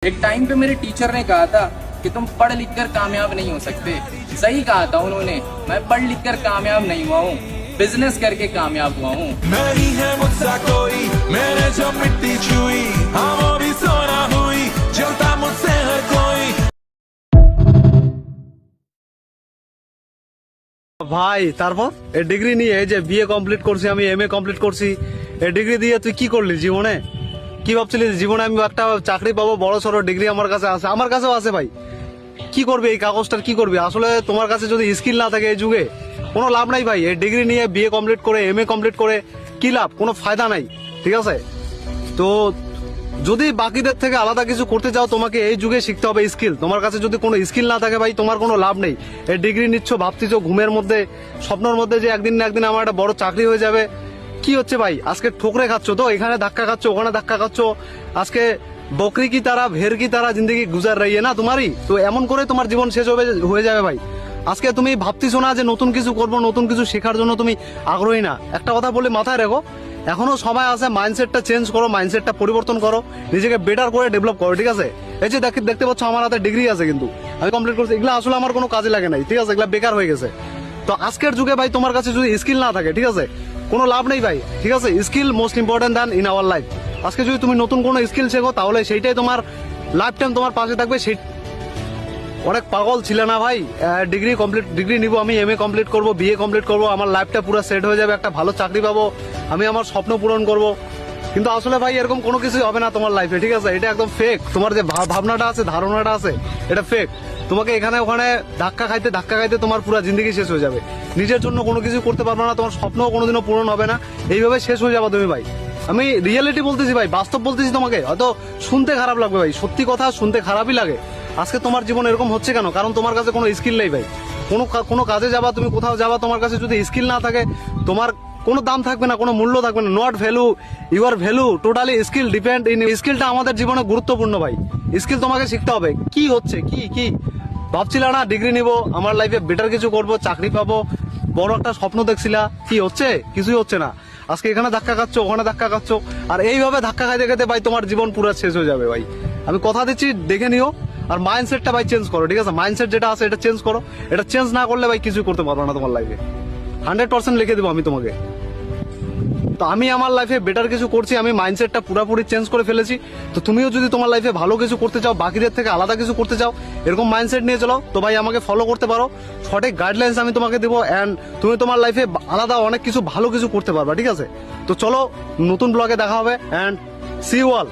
एक टाइम पे मेरे टीचर ने कहा था कि तुम पढ़ लिख कर कामयाब नहीं हो सकते। सही कहा था उन्होंने। मैं पढ़ लिख कर कामयाब नहीं हुआ हूँ, बिजनेस करके कामयाब हुआ हूँ। नहीं है मुझसा कोई, मैंने जब मिट्टी छुई, हाँ वो भी सोना हुई, जलता मुझसे हर कोई। ভাই তারপর এই ডিগ্রি নিয়ে এই যে বিএ কমপ্লিট করছি, আমি এমএ কমপ্লিট করছি, এই ডিগ্রি দিয়ে তুই কি করলি জীবনে? কি ভাবছিলি জীবনে আমি একটা চাকরি পাবো? বড় সড়ো ডিগ্রি আমার কাছে আছে, আমার কাছেও আছে ভাই। কি করবি এই কাগজটার, কি করবি? আসলে তোমার কাছে যদি স্কিল না থাকে এই যুগে কোনো লাভ নাই ভাই। এই ডিগ্রি নিয়ে বিএ কমপ্লিট করে এমএ কমপ্লিট করে কি লাভ? কোনো ফায়দা নাই, ঠিক আছে? তো যদি বাকিদের থেকে আলাদা কিছু করতে চাও তোমাকে এই যুগে শিখতে হবে স্কিল। তোমার কাছে যদি কোনো স্কিল না থাকে ভাই তোমার কোনো লাভ নেই। এই ডিগ্রি নিচ্ছ, ভাবতেছো ঘুমের মধ্যে, স্বপ্নের মধ্যে যে একদিন না একদিন আমার একটা বড় চাকরি হয়ে যাবে। কি হচ্ছে ভাই? আজকে ঠোকরে খাচ্ছ, তো এখানে ধাক্কা খাচ্ছ, ওখানে ধাক্কা খাচ্ছ। আজকে বকরি কি তারা ভের কি তারা জিন্দগি গুজার রही है না তোমারই। তো এমন করে তোমার জীবন শেষ হয়ে যাবে ভাই। আজকে তুমি ভাবতেছো না যে নতুন কিছু করবো, নতুন কিছু শেখার জন্য তুমি আগ্রহী না। একটা কথা বলে মাথায় রেখো, এখনো সময় আছে, মাইন্ডসেটটা চেঞ্জ করো, মাইন্ডসেটটা পরিবর্তন করো, নিজেকে বেটার করে ডেভেলপ করো, ঠিক আছে? এই যে দেখতে পাচ্ছ আমার হাতে ডিগ্রি আছে, কিন্তু আমি কমপ্লিট করছি। এগুলো আসলে আমার কোনো কাজে লাগে নাই, ঠিক আছে? এগুলো বেকার হয়ে গেছে। তো আজকের যুগে ভাই তোমার কাছে যদি স্কিল না থাকে, ঠিক আছে, কোনো লাভ নেই ভাই, ঠিক আছে? Skill most important than in our life. আজকে যদি তুমি নতুন কোনো স্কিল শেখো তাহলে সেইটাই তোমার লাইফ টাইম তোমার পাশে থাকবে। সেই অনেক পাগল ছিল না ভাই, ডিগ্রি নিব আমি, এমএ কমপ্লিট করব, বিএ কমপ্লিট করব, আমার লাইফটা পুরো সেট হয়ে যাবে, একটা ভালো চাকরি পাবো, আমি আমার স্বপ্ন পূরণ করব। কিন্তু আসলে ভাই এরকম কোনো কিছুই হবে না তোমার লাইফে, ঠিক আছে? এটা একদম ফেক। তোমার যে ভাবনাটা আছে, ধারণাটা আছে, এটা ফেক। তোমাকে এখানে ওখানে ধাক্কা খাইতে তোমার পুরো জিন্দগি শেষ হয়ে যাবে। নিজের জন্য কোনো কিছু করতে পারবে না, তোমার স্বপ্নও কোনোদিনও পূরণ হবে না। এইভাবে শেষ হয়ে যাবে তুমি ভাই। আমি রিয়েলিটি বলতেছি ভাই, বাস্তব বলতেছি তোমাকে। হয়তো শুনতে খারাপ লাগবে ভাই, সত্যি কথা শুনতে খারাপই লাগে। আজকে তোমার জীবন এরকম হচ্ছে কেন? কারণ তোমার কাছে কোনো স্কিল নেই ভাই। কোনো কাজে যাবা, তুমি কোথাও যাবা, তোমার কাছে যদি স্কিল না থাকে তোমার কোনো দাম থাকবে না, কোনো মূল্য থাকবে না। Not value, your value totally skill depend in. স্কিলটা আমাদের জীবনে গুরুত্বপূর্ণ ভাই। স্কিল তোমাকে শিখতে হবে। কি হচ্ছে কি ভাবছিল না ডিগ্রি নিব, আমার লাইফে বেটার কিছু করব, চাকরি পাবো, বড় একটা স্বপ্ন দেখছিলা, কি হচ্ছে? কিছুই হচ্ছে না। আজকে এখানে ধাক্কা খাচ্ছ, ওখানে ধাক্কা খাচ্ছ, আর এইভাবে ধাক্কা খাইতে ভাই তোমার জীবন পুরো শেষ হয়ে যাবে ভাই। আমি কথা দিচ্ছি, দেখে নিও। আর মাইন্ডসেটটা ভাই চেঞ্জ করো, ঠিক আছে? মাইন্ডসেট যেটা আছে এটা চেঞ্জ করো। এটা চেঞ্জ না করলে ভাই কিছু করতে পারবে না তোমার লাইফে। 100% লিখে দেবো আমি তোমাকে। তো আমি আমার লাইফে বেটার কিছু করছি, আমি মাইন্ডসেটটা পুরোপুরি চেঞ্জ করে ফেলেছি। তো তুমিও যদি তোমার লাইফে ভালো কিছু করতে চাও, বাকিদের থেকে আলাদা কিছু করতে চাও, এরকম মাইন্ডসেট নিয়ে চলো, তো ভাই আমাকে ফলো করতে পারো। সঠিক গাইডলাইন্স আমি তোমাকে দেবো, এন্ড তুমি তোমার লাইফে আলাদা অনেক কিছু ভালো কিছু করতে পারবা, ঠিক আছে? তো চলো, নতুন ব্লগে দেখা হবে, এন্ড সি ইউ অল।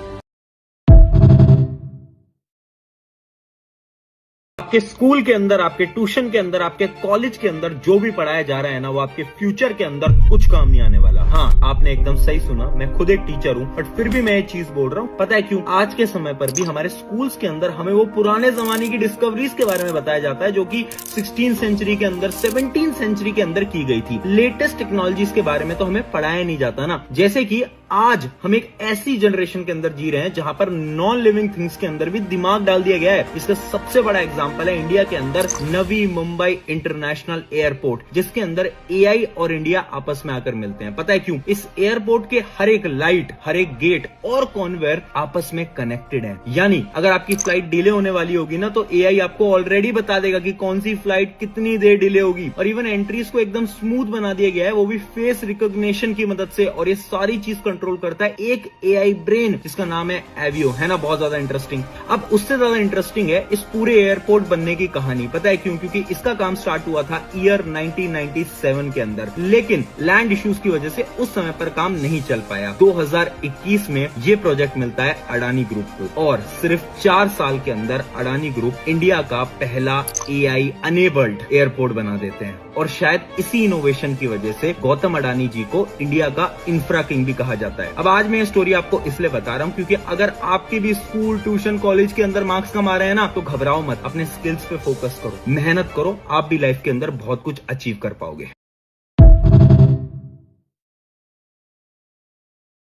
आपके स्कूल के अंदर, आपके ट्यूशन के अंदर, आपके कॉलेज के अंदर जो भी पढ़ाया जा रहा है ना, वो आपके फ्यूचर के अंदर कुछ काम नहीं आने वाला। हाँ, आपने एकदम सही सुना, मैं खुद एक टीचर हूँ, बट फिर भी मैं ये चीज बोल रहा हूँ। पता है क्यों? आज के समय पर भी हमारे स्कूल्स के अंदर हमें वो पुराने जमाने की डिस्कवरीज के बारे में बताया जाता है, जो कि 16th सेंचुरी के अंदर, 17th सेंचुरी के अंदर की गई थी। लेटेस्ट टेक्नोलॉजीज के बारे में तो हमें पढ़ाया नहीं जाता ना। जैसे कि आज हम एक ऐसी जनरेशन के अंदर जी रहे हैं जहां पर नॉन लिविंग थिंग्स के अंदर भी दिमाग डाल दिया गया है। इसका सबसे बड़ा एग्जांपल है इंडिया के अंदर नवी मुंबई इंटरनेशनल एयरपोर्ट, जिसके अंदर एआई और इंडिया आपस में आकर मिलते हैं। पता है क्यों? इस एयरपोर्ट के हर एक लाइट, हर एक गेट और कॉन्वेयर आपस में कनेक्टेड है। यानी अगर आपकी फ्लाइट डिले होने वाली होगी ना, तो एआई आपको ऑलरेडी बता देगा कि कौन सी फ्लाइट कितनी देर डिले होगी। और इवन एंट्रीज को एकदम स्मूथ बना दिया गया है, वो भी फेस रिकॉग्निशन की मदद से। और ये सारी चीज कंट्रोल करता है एक एआई ब्रेन, जिसका नाम है एवियो। है ना बहुत ज्यादा इंटरेस्टिंग। अब उससे ज्यादा इंटरेस्टिंग है इस पूरे एयरपोर्ट बनने की कहानी। पता है क्यों? क्योंकि इसका काम स्टार्ट हुआ था ईयर 1997 के अंदर, लेकिन लैंड इश्यूज की वजह से उस समय पर काम नहीं चल पाया। 2021 में ये प्रोजेक्ट मिलता है अडानी ग्रुप को, और सिर्फ 4 साल के अंदर अडानी ग्रुप इंडिया का पहला एआई अनेबल्ड एयरपोर्ट बना देते हैं। और शायद इसी इनोवेशन की वजह से गौतम अडानी जी को इंडिया का इंफ्रा किंग भी कहा जाता है। अब आज मैं ये स्टोरी आपको इसलिए बता रहा हूँ क्योंकि अगर आपके भी स्कूल, ट्यूशन, कॉलेज के अंदर मार्क्स कम आ रहे हैं ना, तो घबराओ मत, अपने स्किल्स पे फोकस करो, मेहनत करो, आप भी लाइफ के अंदर बहुत कुछ अचीव कर पाओगे।